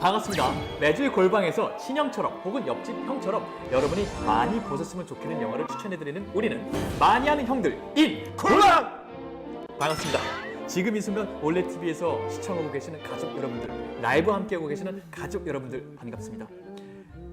반갑습니다. 매주의 골방에서 친형처럼 혹은 옆집 형처럼 여러분이 많이 보셨으면 좋겠는 영화를 추천해드리는 우리는 많이 하는 형들 인 골방! 반갑습니다. 지금 이 순간 올레TV에서 시청하고 계시는 가족 여러분들, 라이브 함께하고 계시는 가족 여러분들 반갑습니다.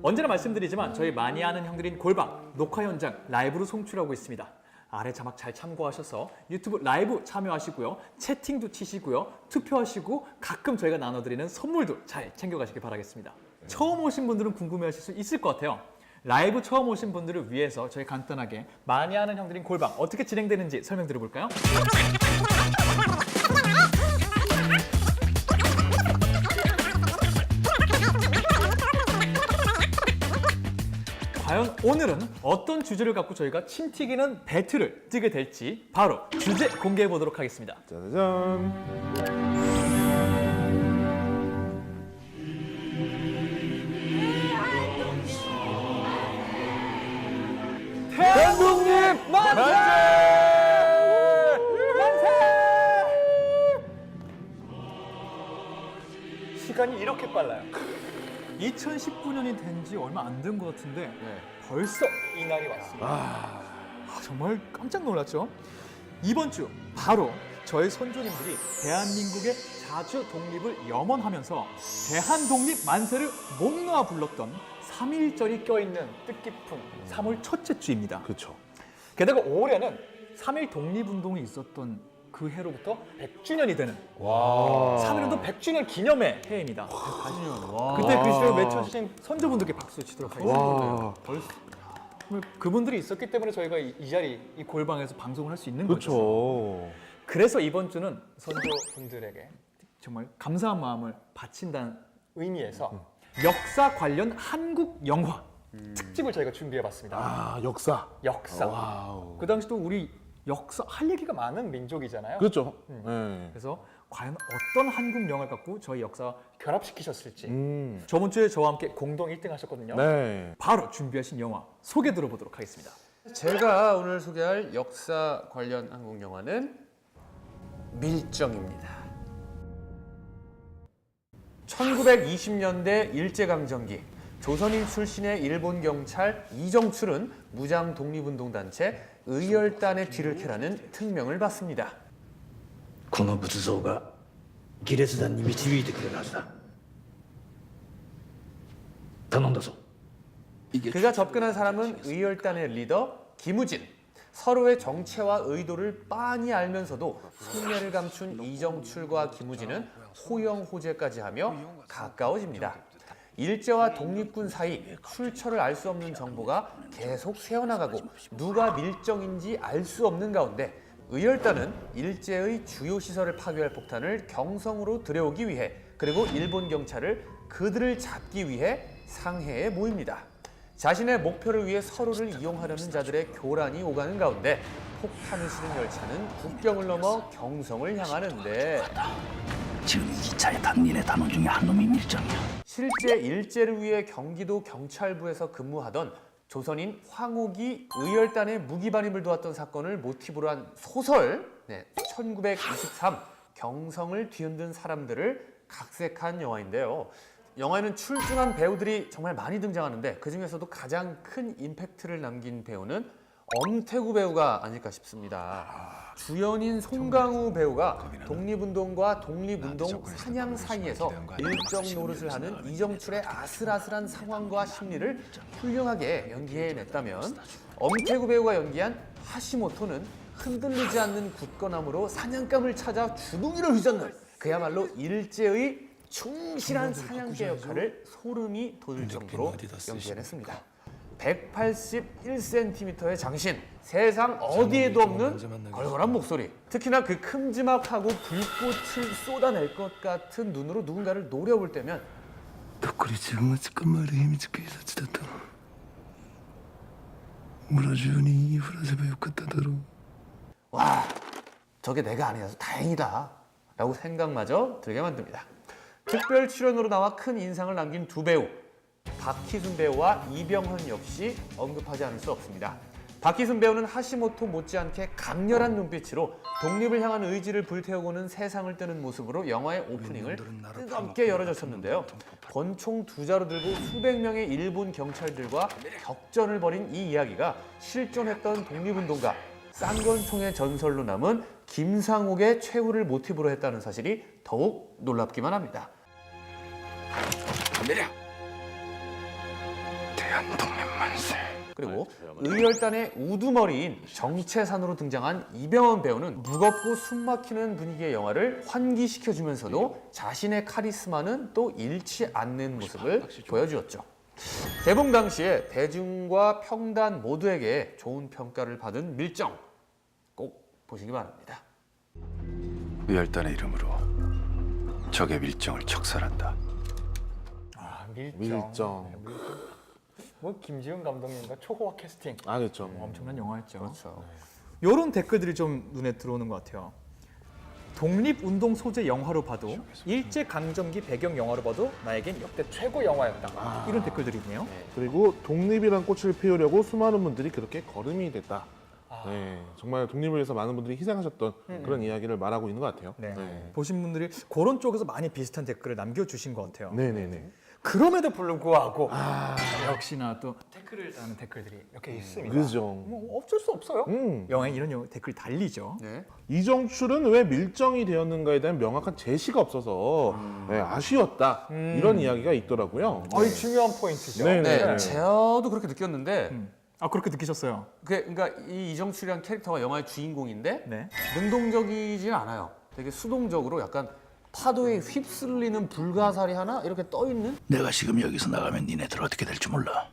언제나 말씀드리지만 저희 많이 하는 형들인 골방 녹화 현장 라이브로 송출하고 있습니다. 아래 자막 잘 참고하셔서 유튜브 라이브 참여하시고요. 채팅도 치시고요. 투표하시고 가끔 저희가 나눠드리는 선물도 잘 챙겨가시기 바라겠습니다. 처음 오신 분들은 궁금해하실 수 있을 것 같아요. 라이브 처음 오신 분들을 위해서 저희 간단하게 많이 하는 형들인 골방 어떻게 진행되는지 설명드려볼까요? 과연 오늘은 어떤 주제를 갖고 저희가 침 튀기는 배틀을 뜨게 될지 바로 주제 공개해 보도록 하겠습니다. 짜자잔. 대한독립 만세! 시간이 이렇게 빨라요. 2019년이 된 지 얼마 안 된 것 같은데 벌써 이 날이 왔습니다. 정말 깜짝 놀랐죠? 이번 주 바로 저희 선조님들이 대한민국의 자주 독립을 염원하면서 대한독립 만세를 목 놓아 불렀던 3.1절이 껴있는 뜻깊은 3월 첫째 주입니다. 그렇죠. 게다가 올해는 3.1 독립운동이 있었던 그 해로부터 100주년이 되는 와. 3.1운동 100주년 기념의 해입니다. 100주년. 그때 그 시절 외쳐주신 선조분들께 박수 치도록 하겠습니다. 와. 그분들이 있었기 때문에 저희가 이 자리, 이 골방에서 방송을 할 수 있는 거죠. 그렇죠. 그래서 이번 주는 선조분들에게 정말 감사한 마음을 바친다는 의미에서 역사 관련 한국 영화 특집을 저희가 준비해봤습니다. 아, 역사. 역사. 와우. 그 당시도 우리 역사 할 얘기가 많은 민족이잖아요. 그렇죠. 네. 그래서 과연 어떤 한국 영화를 갖고 저희 역사 결합시키셨을지 음. 저번 주에 저와 함께 공동 1등 하셨거든요. 네. 바로 준비하신 영화 소개 들어보도록 하겠습니다. 제가 오늘 소개할 역사 관련 한국 영화는 밀정입니다. 1920년대 일제강점기 조선인 출신의 일본 경찰 이정출은 무장 독립운동단체 의열단의 뒤를 캐라는 특명을 받습니다. この仏像が義列団に導いてくれるはずだ。頼んだぞ。 그가 접근한 사람은 의열단의 리더 김우진. 서로의 정체와 의도를 빤히 알면서도 속내를 감춘 이정출과 김우진은 호영호재까지 하며 가까워집니다. 일제와 독립군 사이 출처를 알 수 없는 정보가 계속 새어나가고 누가 밀정인지 알 수 없는 가운데 의열단은 일제의 주요 시설을 파괴할 폭탄을 경성으로 들여오기 위해 그리고 일본 경찰을 그들을 잡기 위해 상해에 모입니다. 자신의 목표를 위해 서로를 이용하려는 자들의 교란이 오가는 가운데 폭탄을 실은 열차는 국경을 넘어 경성을 향하는데 지금 이 기차에 탄 니네 단원 중에 한 놈이 밀정이야. 실제 일제를 위해 경기도 경찰부에서 근무하던 조선인 황옥이 의열단의 무기반입을 도왔던 사건을 모티브로 한 소설 1923 경성을 뒤흔든 사람들을 각색한 영화인데요. 영화에는 출중한 배우들이 정말 많이 등장하는데 그중에서도 가장 큰 임팩트를 남긴 배우는 엄태구 배우가 아닐까 싶습니다. 주연인 송강호 배우가 독립운동과 독립운동 사냥 사이에서 일정 노릇을 하는 이정출의 아슬아슬한 상황과 심리를 훌륭하게 연기해냈다면 엄태구 배우가 연기한 하시모토는 흔들리지 않는 굳건함으로 사냥감을 찾아 주둥이를 휘젓는 그야말로 일제의 충실한 사냥개 역할을 소름이 돋을 정도로 연기해냈습니다. 181cm의 장신, 세상 어디에도 없는 걸걸한 목소리, 특히나 그 큼지막하고 불꽃을 쏟아낼 것 같은 눈으로 누군가를 노려볼 때면 とっくり自分が捕まえる秘密警察だったの。村中に言いふらせばよかっただろう。 와, 저게 내가 아니라서 다행이다 라고 생각마저 들게 만듭니다. 특별 출연으로 나와 큰 인상을 남긴 두 배우 박희순 배우와 이병헌 역시 언급하지 않을 수 없습니다. 박희순 배우는 하시모토 못지않게 강렬한 눈빛으로 독립을 향한 의지를 불태우고는 세상을 뜨는 모습으로 영화의 오프닝을 뜨겁게 열어젖혔는데요. 권총 2자루 들고 수백 명의 일본 경찰들과 격전을 벌인 이 이야기가 실존했던 독립운동가 쌍권총의 전설로 남은 김상옥의 최후를 모티브로 했다는 사실이 더욱 놀랍기만 합니다. 대한독립 만세. 그리고 의열단의 우두머리인 정채산으로 등장한 이병헌 배우는 무겁고 숨막히는 분위기의 영화를 환기시켜주면서도 자신의 카리스마는 또 잃지 않는 모습을 보여주었죠. 개봉 당시에 대중과 평단 모두에게 좋은 평가를 받은 밀정, 꼭 보시기 바랍니다. 의열단의 이름으로 적의 밀정을 척살한다. 아, 밀정. 뭐 김지훈 감독님과 초호화 캐스팅. 아, 그렇죠. 엄청난 영화였죠. 그렇죠. 이런 댓글들이 좀 눈에 들어오는 것 같아요. 독립운동 소재 영화로 봐도 일제 강점기 배경 영화로 봐도 나에겐 역대 최고 영화였다. 이런 댓글들이 있네요. 그리고 독립이란 꽃을 피우려고 수많은 분들이 그렇게 걸음이 됐다. 네, 정말 독립을 위해서 많은 분들이 희생하셨던 그런 이야기를 말하고 있는 것 같아요. 네. 네. 보신 분들이 그런 쪽에서 많이 비슷한 댓글을 남겨주신 것 같아요. 네네네. 그럼에도 불구하고 역시나 또 댓글을 다는 댓글들이 이렇게 있습니다. 그죠. 뭐 어쩔 수 없어요. 영화에 이런 댓글이 달리죠. 네. 이정출은 왜 밀정이 되었는가에 대한 명확한 제시가 없어서 네, 아쉬웠다. 이런 이야기가 있더라고요. 중요한 포인트죠. 네, 네, 네. 저도 그렇게 느꼈는데 아, 그렇게 느끼셨어요? 그러니까 이 이정출이라는 캐릭터가 영화의 주인공인데 네. 능동적이진 않아요. 되게 수동적으로 약간 파도에 휩쓸리는 불가사리 하나 이렇게 떠 있는. 내가 지금 여기서 나가면 니네들 어떻게 될지 몰라.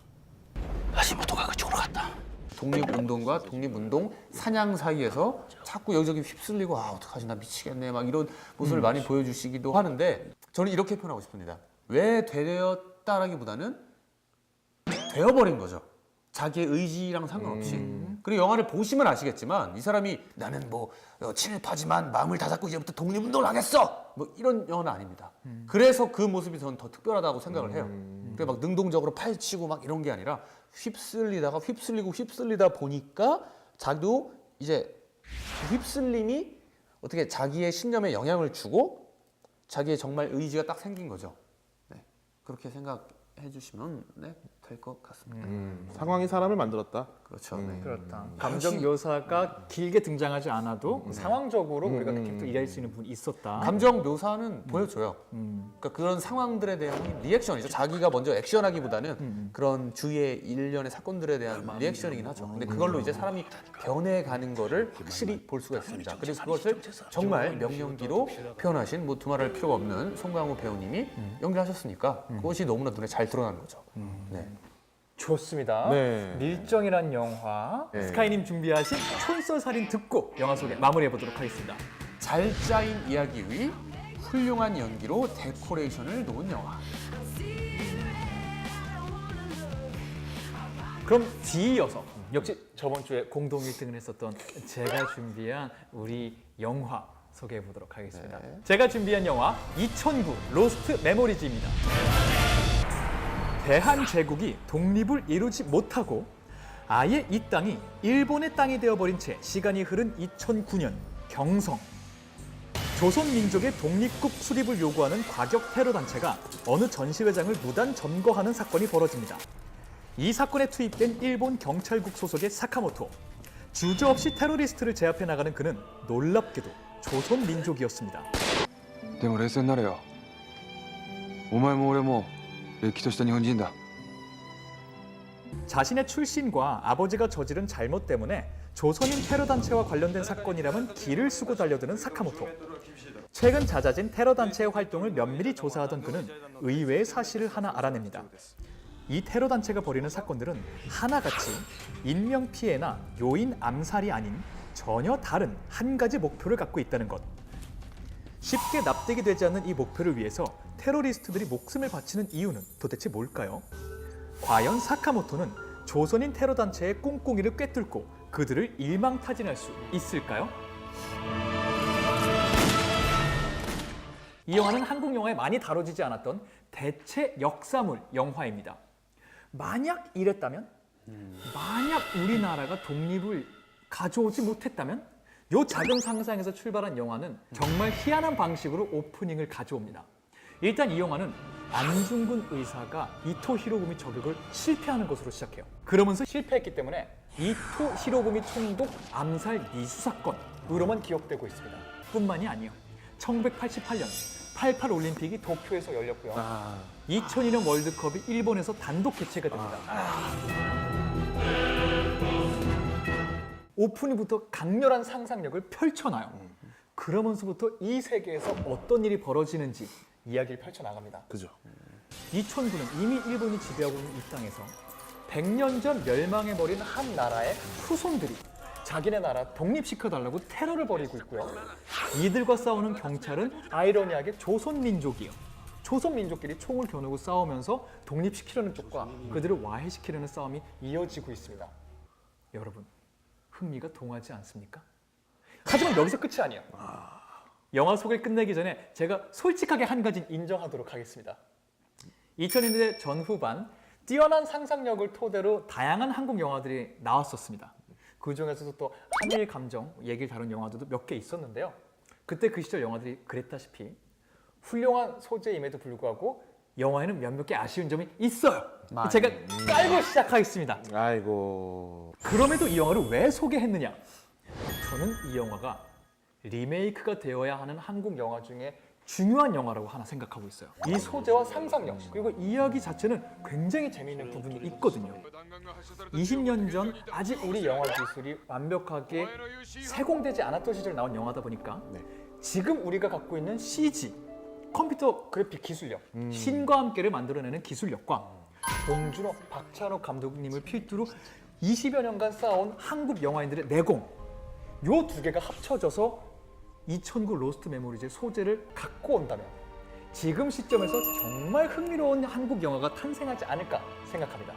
하시모토가 그쪽으로 갔다. 독립운동과 독립운동 사냥 사이에서 자꾸 여기저기 휩쓸리고 아 어떡하지 나 미치겠네 막 이런 모습을 많이 보여주시기도 하는데 저는 이렇게 표현하고 싶습니다. 왜 되었다라기보다는 되어버린 거죠. 자기의 의지랑 상관없이. 그리고 영화를 보시면 아시겠지만 이 사람이 나는 뭐 친일파지만 마음을 다잡고 이제부터 독립운동을 하겠어 뭐 이런 영화는 아닙니다. 그래서 그 모습이 저는 더 특별하다고 생각을 해요. 그래 막 능동적으로 팔치고 막 이런 게 아니라 휩쓸리다가 휩쓸리다 보니까 자기도 이제 휩쓸림이 어떻게 자기의 신념에 영향을 주고 자기의 정말 의지가 딱 생긴 거죠. 네. 그렇게 생각해 주시면 네, 될 것 같습니다. 상황이 사람을 만들었다. 그렇죠. 네. 그렇다. 감정 묘사가 길게 등장하지 않아도 상황적으로 우리가 그 캐릭터 이해할 수 있는 부분이 있었다. 감정 묘사는 보여줘요. 그러니까 그런 상황들에 대한 리액션이죠. 자기가 먼저 액션하기보다는 그런 주위의 일련의 사건들에 대한 리액션이긴 하죠. 근데 그걸로 이제 사람이 변해가는 거를 확실히 볼 수가 있습니다. 그리고 그것을 정말 명연기로 표현하신 뭐 두말할 필요가 없는 송강호 배우님이 연기하셨으니까 그것이 너무나 눈에 잘 드러나는 거죠. 네. 좋습니다. 네. 밀정이란 영화 네. 스카이님 준비하신 촌썰살인 듣고 영화 소개 마무리해 보도록 하겠습니다. 잘 짜인 이야기 위 훌륭한 연기로 데코레이션을 놓은 영화. 그럼 뒤이어서 역시 저번 주에 공동 1등을 했었던 제가 준비한 우리 영화 소개해 보도록 하겠습니다. 제가 준비한 영화 2009 로스트 메모리즈입니다. 대한제국이 독립을 이루지 못하고 아예 이 땅이 일본의 땅이 되어버린 채 시간이 흐른 2009년 경성. 조선민족의 독립국 수립을 요구하는 과격 테러 단체가 어느 전시회장을 무단 점거하는 사건이 벌어집니다. 이 사건에 투입된 일본 경찰국 소속의 사카모토. 주저없이 테러리스트를 제압해 나가는 그는 놀랍게도 조선민족이었습니다. でも冷静になれよ。お前も俺もれっきとした日本人だ。 자신의 출신과 아버지가 저지른 잘못 때문에 조선인 테러 단체와 관련된 사건이라면 길을 쓰고 달려드는 사카모토. 최근 잦아진 테러 단체의 활동을 면밀히 조사하던 그는 의외의 사실을 하나 알아냅니다. 이 테러 단체가 벌이는 사건들은 하나같이 인명 피해나 요인 암살이 아닌 전혀 다른 한 가지 목표를 갖고 있다는 것. 쉽게 납득이 되지 않는 이 목표를 위해서 테러리스트들이 목숨을 바치는 이유는 도대체 뭘까요? 과연 사카모토는 조선인 테러 단체의 꿍꿍이를 꿰뚫고 그들을 일망타진할 수 있을까요? 이 영화는 한국 영화에 많이 다뤄지지 않았던 대체 역사물 영화입니다. 만약 이랬다면 만약 우리나라가 독립을 가져오지 못했다면 요 작은 상상에서 출발한 영화는 정말 희한한 방식으로 오프닝을 가져옵니다. 일단 이 영화는 안중근 의사가 이토 히로부미 저격을 실패하는 것으로 시작해요. 그러면서 실패했기 때문에 이토 히로부미 총독 암살 미수 사건으로만 기억되고 있습니다. 뿐만이 아니에요. 1988년 88 올림픽이 도쿄에서 열렸고요. 2002년 월드컵이 일본에서 단독 개최가 됩니다. 오프닝부터 강렬한 상상력을 펼쳐놔요. 그러면서부터 이 세계에서 어떤 일이 벌어지는지 이야기를 펼쳐나갑니다. 그죠. 2009년 이미 일본이 지배하고 있는 이 땅에서 100년 전 멸망해버린 한 나라의 후손들이 자기네 나라 독립시켜달라고 테러를 벌이고 있고요. 이들과 싸우는 경찰은 아이러니하게 조선민족이에요. 조선민족끼리 총을 겨누고 싸우면서 독립시키려는 쪽과 그들을 와해시키려는 싸움이 이어지고 있습니다. 여러분, 흥미가 동하지 않습니까? 하지만 여기서 끝이 아니에요. 영화 소개를 끝내기 전에 제가 솔직하게 한 가지 인정하도록 하겠습니다. 2000년대 전후반 뛰어난 상상력을 토대로 다양한 한국 영화들이 나왔었습니다. 그 중에서도 또 한일 감정 얘기를 다룬 영화들도 몇 개 있었는데요. 그때 그 시절 영화들이 그랬다시피 훌륭한 소재임에도 불구하고 영화에는 몇몇 개 아쉬운 점이 있어요. 제가 깔고 시작하겠습니다. 아이고. 그럼에도 이 영화를 왜 소개했느냐? 저는 이 영화가 리메이크가 되어야 하는 한국 영화 중에 중요한 영화라고 하나 생각하고 있어요. 이 소재와 상상력 그리고 이야기 자체는 굉장히 재미있는 부분이 있거든요. 20년 전 아직 우리 영화 기술이 완벽하게 세공되지 않았던 시절에 나온 영화다 보니까 지금 우리가 갖고 있는 CG, 컴퓨터 그래픽 기술력, 신과 함께를 만들어내는 기술력과 봉준호, 박찬욱 감독님을 필두로 20여 년간 쌓아온 한국 영화인들의 내공, 요 두 개가 합쳐져서 2009 로스트 메모리즈의 소재를 갖고 온다면 지금 시점에서 정말 흥미로운 한국 영화가 탄생하지 않을까 생각합니다.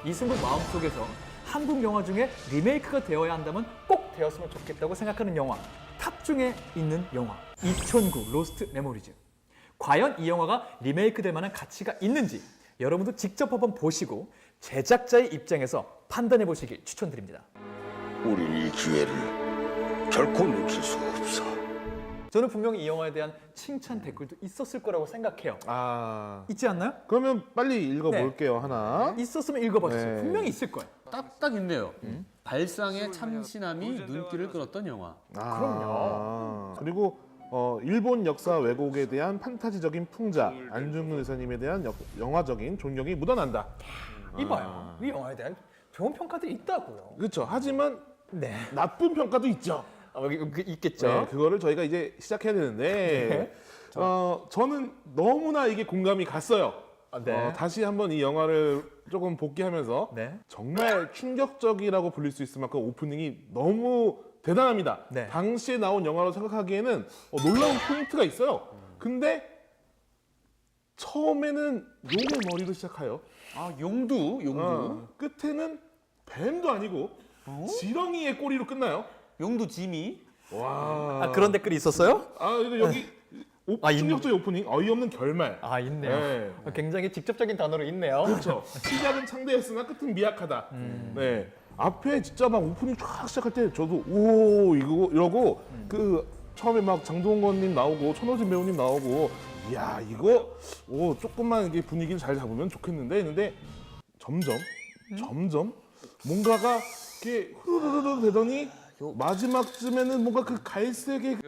이승국 마음속에서 한국 영화 중에 리메이크가 되어야 한다면 꼭 되었으면 좋겠다고 생각하는 영화 탑 중에 있는 영화 2009 로스트 메모리즈. 과연 이 영화가 리메이크 될 만한 가치가 있는지 여러분도 직접 한번 보시고 제작자의 입장에서 판단해 보시길 추천드립니다. 우리는 이 기회를 결코 놓칠 수 없어. 저는 분명히 이 영화에 대한 칭찬 댓글도 있었을 거라고 생각해요. 있지 않나요? 그러면 빨리 읽어볼게요, 하나. 있었으면 읽어봐주세요. 네. 분명히 있을 거예요. 딱 있네요. 발상의 참신함이 눈길을 끌었던 영화. 그럼요. 그리고 일본 역사 왜곡에 대한 판타지적인 풍자, 안중근 의사님에 대한 영화적인 존경이 묻어난다. 이봐요. 이 영화에 대한 좋은 평가들이 있다고요. 그렇죠. 하지만 네. 나쁜 평가도 있죠. 있겠죠. 네, 그거를 저희가 이제 시작해야 되는데 저는 너무나 이게 공감이 갔어요. 다시 한번 이 영화를 조금 복귀하면서 네. 정말 충격적이라고 불릴 수 있을 만큼 오프닝이 너무 대단합니다. 네. 당시에 나온 영화로 생각하기에는 놀라운 포인트가 있어요. 근데 처음에는 용의 머리로 시작해요. 용두. 끝에는 뱀도 아니고 지렁이의 꼬리로 끝나요. 용두 지미. 와. 그런 댓글이 있었어요? 이거 여기 충격적인 오프닝, 어이없는 결말. 있네요. 네. 굉장히 직접적인 단어로 있네요. 그렇죠. 시작은 창대했으나 끝은 미약하다. 네. 앞에 진짜 막 오프닝 쫙 시작할 때 저도 오 이거 이러고 그 처음에 막 장동건님 나오고 천호진 배우님 나오고 이야 이거 조금만 이게 분위기를 잘 잡으면 좋겠는데 했는데 점점 뭔가가 이렇게 후루루루 되더니 마지막쯤에는 뭔가 그 갈색의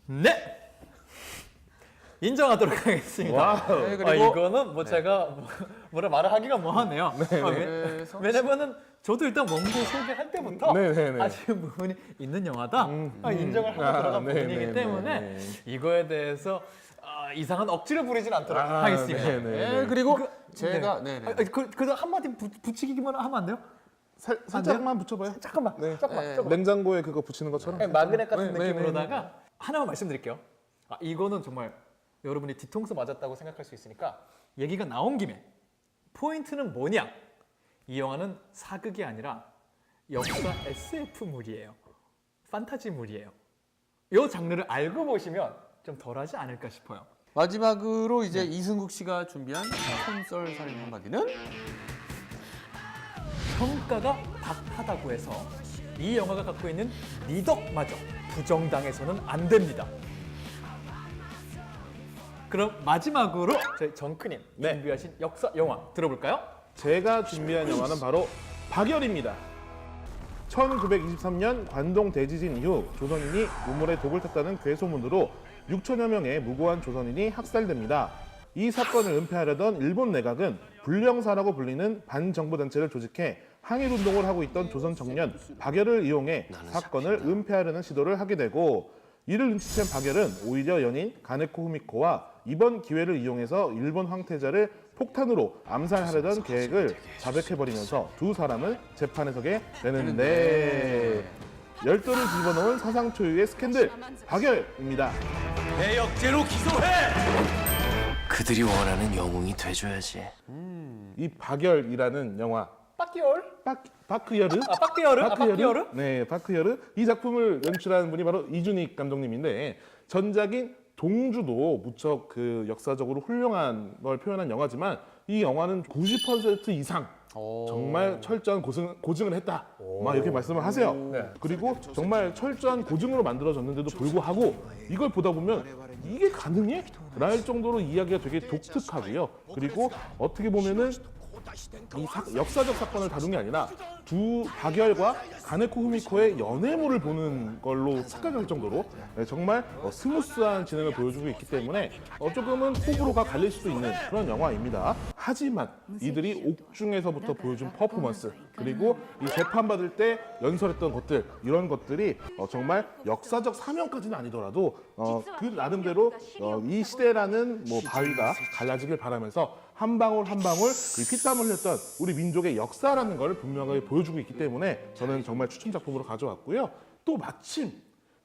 네. 인정하도록 하겠습니다. 와우. 네, 그리고 이거는 뭐 제가 뭐라 말을 하기가 뭐하네요. 그래서 왜냐면은 저도 일단 원고 소개할 때부터 네네네. 아쉬운 부분이 있는 영화다. 인정을 하고 들어간 부분이기 때문에 이거에 대해서 이상한 억지를 부리진 않도록 하겠습니다. 네네. 그리고 제가 그래도 한마디 붙이기만 하면 안 돼요? 살짝만 붙여봐요. 잠깐만. 냉장고에 그거 붙이는 것처럼. 마그넷 같은 네, 느낌으로다가 하나만 말씀드릴게요. 이거는 정말 여러분이 뒤통수 맞았다고 생각할 수 있으니까 얘기가 나온 김에 포인트는 뭐냐? 이 영화는 사극이 아니라 역사 SF물이에요. 판타지물이에요. 이 장르를 알고 보시면 좀 덜하지 않을까 싶어요. 마지막으로 이제 이승국 씨가 준비한 촌썰 살인 한마디는 평가가 박하다고 해서 이 영화가 갖고 있는 미덕마저 부정당해서는 안 됩니다. 그럼 마지막으로 저희 정크님 네. 준비하신 역사 영화 들어볼까요? 제가 준비한 영화는 바로 박열입니다. 1923년 관동 대지진 이후 조선인이 우물에 독을 탔다는 괴소문으로 6천여 명의 무고한 조선인이 학살됩니다. 이 사건을 은폐하려던 일본 내각은 불령사라고 불리는 반정부 단체를 조직해 항일운동을 하고 있던 조선 청년 박열을 이용해 사건을 은폐하려는 시도를 하게 되고, 이를 눈치챈 박열은 오히려 연인 가네코 후미코와 이번 기회를 이용해서 일본 황태자를 폭탄으로 암살하려던 계획을 자백해버리면서 두 사람은 재판에 서게 되는데, 열도를 집어넣은 사상 초유의 스캔들 박열입니다. 대역죄로 기소해. 그들이 원하는 영웅이 돼줘야지. 이 박열이라는 영화, 빠끼얼? 바크여르? 빠끼얼은? 빠끼얼은? 네, 바크여르. 이 작품을 연출한 분이 바로 이준익 감독님인데, 전작인 동주도 무척 그 역사적으로 훌륭한 걸 표현한 영화지만 이 영화는 90% 이상 정말 철저한 고증을 했다, 막 이렇게 말씀을 하세요. 그리고 정말 철저한 고증으로 만들어졌는데도 불구하고 이걸 보다 보면 이게 가능해? 라할 정도로 이야기가 되게 독특하고요. 그리고 어떻게 보면은 이 역사적 사건을 다룬 게 아니라 두 박열과 가네코 후미코의 연애물을 보는 걸로 착각할 정도로 정말 스무스한 진행을 보여주고 있기 때문에 조금은 호불호가 갈릴 수도 있는 그런 영화입니다. 하지만 이들이 옥중에서부터 보여준 퍼포먼스, 그리고 이 재판받을 때 연설했던 것들, 이런 것들이 정말 역사적 사명까지는 아니더라도 그 나름대로 이 시대라는 뭐 바위가 갈라지길 바라면서 한 방울 한 방울 피땀을 흘렸던 우리 민족의 역사라는 걸 분명하게 보여주고 있기 때문에 저는 정말 추천 작품으로 가져왔고요. 또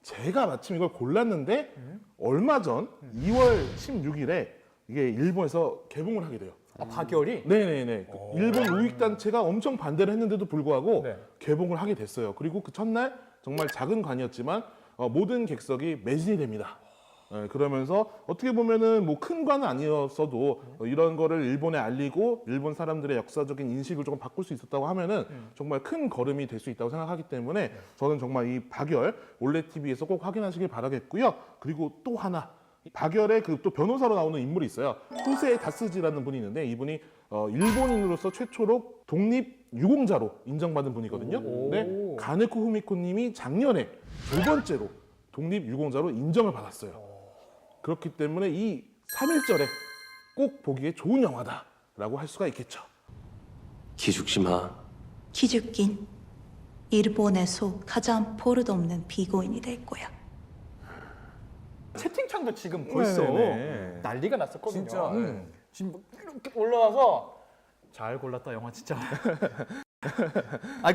제가 마침 이걸 골랐는데 얼마 전 2월 16일에 이게 일본에서 개봉을 하게 돼요. 박열이? 네네네. 일본 우익단체가 엄청 반대를 했는데도 불구하고 네. 개봉을 하게 됐어요. 그리고 그 첫날 정말 작은 관이었지만 모든 객석이 매진이 됩니다. 그러면서 어떻게 보면은 뭐 큰 관은 아니었어도 이런 거를 일본에 알리고 일본 사람들의 역사적인 인식을 조금 바꿀 수 있었다고 하면은 정말 큰 걸음이 될 수 있다고 생각하기 때문에 저는 정말 이 박열 올레 TV에서 꼭 확인하시길 바라겠고요. 그리고 또 하나, 박열의 그 또 변호사로 나오는 인물이 있어요. 호세 다스지라는 분이 있는데 이분이 일본인으로서 최초로 독립 유공자로 인정받은 분이거든요. 근데 가네코 후미코님이 작년에 두 번째로 독립 유공자로 인정을 받았어요. 그렇기 때문에 이 3.1절에 꼭 보기에 좋은 영화다라고 할 수가 있겠죠. 기죽지 마. 기죽긴 일본에서 가장 버릇없는 피고인이 될 거야. 채팅창도 지금 벌써 네네. 난리가 났었거든요. 진짜, 지금 막 이렇게 올라와서 잘 골랐다 영화 진짜.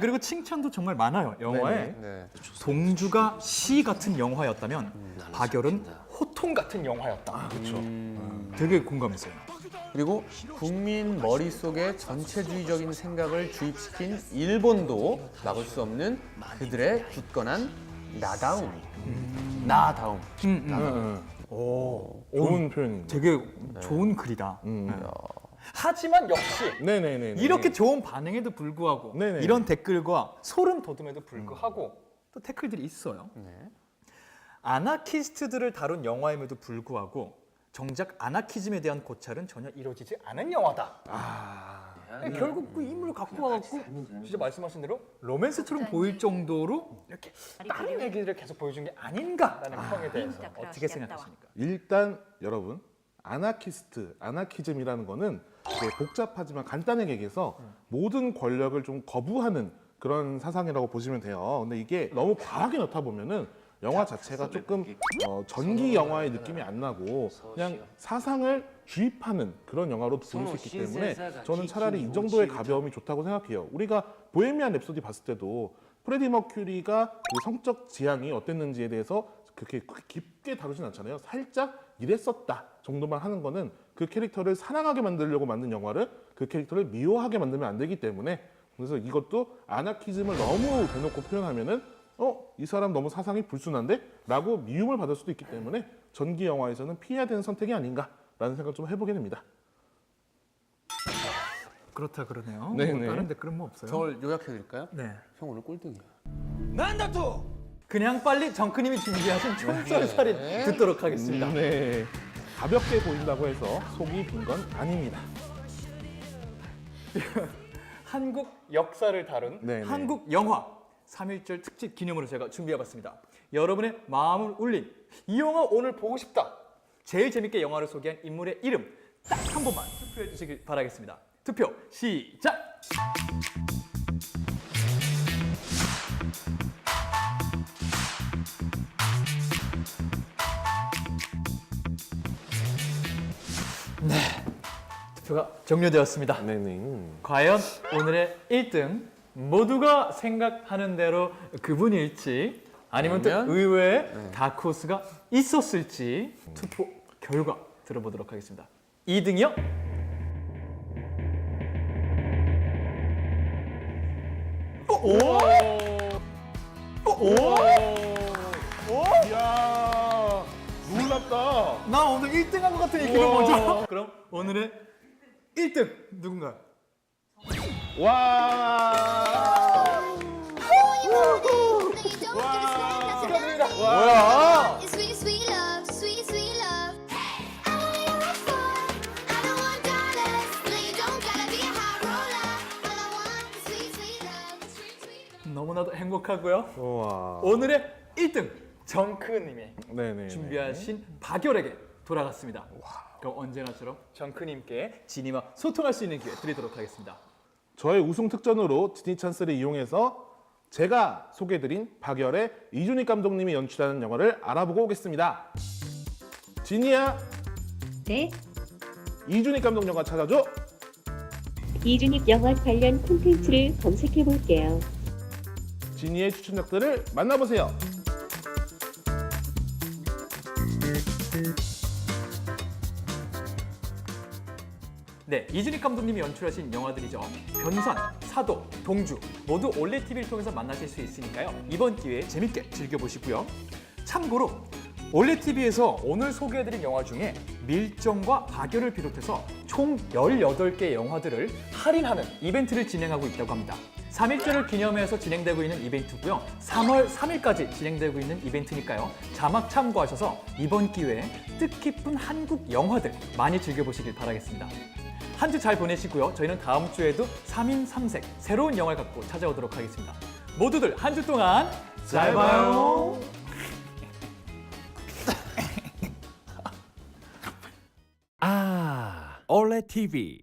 그리고 칭찬도 정말 많아요 영화에. 네. 동주가 시 같은 영화였다면 박열은 호통 같은 영화였다. 그렇죠. 되게 공감했어요. 그리고 국민 머릿속에 전체주의적인 생각을 주입시킨 일본도 막을 수 없는 그들의 굳건한 나다움. 나다움. 좋은 표현입니다. 되게 좋은 글이다. 하지만 역시 네네네. 이렇게 좋은 반응에도 불구하고 네네. 이런 댓글과 소름 돋음에도 불구하고 또 태클들이 있어요. 아나키스트들을 다룬 영화임에도 불구하고 정작 아나키즘에 대한 고찰은 전혀 이루어지지 않은 영화다. 결국 그 인물을 갖고 와갖고 진짜 말씀하신 대로 로맨스처럼 보일 정도로 이렇게 다른 얘기들을 계속 보여준 게 아닌가라는 평에 대해서 어떻게 생각하십니까? 일단 여러분, 아나키즘이라는 거는 되게 복잡하지만 간단하게 얘기해서 모든 권력을 좀 거부하는 그런 사상이라고 보시면 돼요. 근데 이게 너무 과하게 넣다 보면은 영화 자체가 조금 전기 영화의 느낌이 안 나고 그냥 사상을 주입하는 그런 영화로 보일 수 있기 때문에 저는 차라리 이 정도의 가벼움이 좋다고 생각해요. 우리가 보헤미안 랩소디 봤을 때도 프레디 머큐리가 그 성적 지향이 어땠는지에 대해서 그렇게 깊게 다루진 않잖아요. 살짝 이랬었다 정도만 하는 거는 그 캐릭터를 사랑하게 만들려고 만든 영화를 그 캐릭터를 미워하게 만들면 안 되기 때문에, 그래서 이것도 아나키즘을 너무 대놓고 표현하면은 이 사람 너무 사상이 불순한데? 라고 미움을 받을 수도 있기 때문에 전기 영화에서는 피해야 되는 선택이 아닌가라는 생각 좀 해보게 됩니다. 그렇다 그러네요. 네네. 뭐 다른 댓글은 뭐 없어요? 저걸 요약해드릴까요? 네. 형 오늘 꼴등이야. 그냥 빨리 정크님이 준비하신 총설살인 듣도록 하겠습니다. 네. 가볍게 보인다고 해서 속이 빈 건 아닙니다. 한국 역사를 다룬 네네. 한국 영화 3.1절 특집 기념으로 제가 준비해봤습니다. 여러분의 마음을 울린 이 영화 오늘 보고 싶다. 제일 재밌게 영화를 소개한 인물의 이름 딱 한 번만 투표해 주시길 바라겠습니다. 투표 시작! 네, 투표가 종료되었습니다. 네네. 과연 오늘의 1등 모두가 생각하는 대로 그분일지 아니면 또 아니면? 의외의 다크호스가 있었을지 투표 결과 들어보도록 하겠습니다. 2등이요? 이야, 놀랍다. 나 오늘 1등 한 것 같은 이 기분 먼저. 그럼 오늘의 1등 누군가요? 와. 축하드립니다. 뭐야? Sweet, sweet love, sweet, sweet love. I want your phone. I don't want dollars. No, you don't gotta be a high roller. All I want is sweet, sweet love. Sweet, sweet love. 너무나도 행복하고요. 와. 오늘의 1등 정크님이 네네. 준비하신 박열에게 돌아갔습니다. 그럼 언제나처럼 정크님께 진이와 소통할 수 있는 기회 드리도록 하겠습니다. 저의 우승 특전으로 디즈니 찬스를 이용해서 제가 소개해드린 박열의 이준익 감독님이 연출하는 영화를 알아보고 오겠습니다. 진이야, 네, 이준익 감독 영화 찾아줘. 이준익 영화 관련 콘텐츠를 검색해 볼게요. 진이의 추천작들을 만나보세요. 네, 이준익 감독님이 연출하신 영화들이죠. 변산, 사도, 동주 모두 올레 TV를 통해서 만나실 수 있으니까요. 이번 기회에 재밌게 즐겨보시고요. 참고로 올레 TV에서 오늘 소개해드린 영화 중에 밀정과 박열을 비롯해서 총 18개의 영화들을 할인하는 이벤트를 진행하고 있다고 합니다. 3.1절을 기념해서 진행되고 있는 이벤트고요. 3월 3일까지 진행되고 있는 이벤트니까요. 자막 참고하셔서 이번 기회에 뜻깊은 한국 영화들 많이 즐겨보시길 바라겠습니다. 한 주 잘 보내시고요. 저희는 다음 주에도 3인 3색 새로운 영화를 갖고 찾아오도록 하겠습니다. 모두들 한 주 동안 잘 봐요. 올레 TV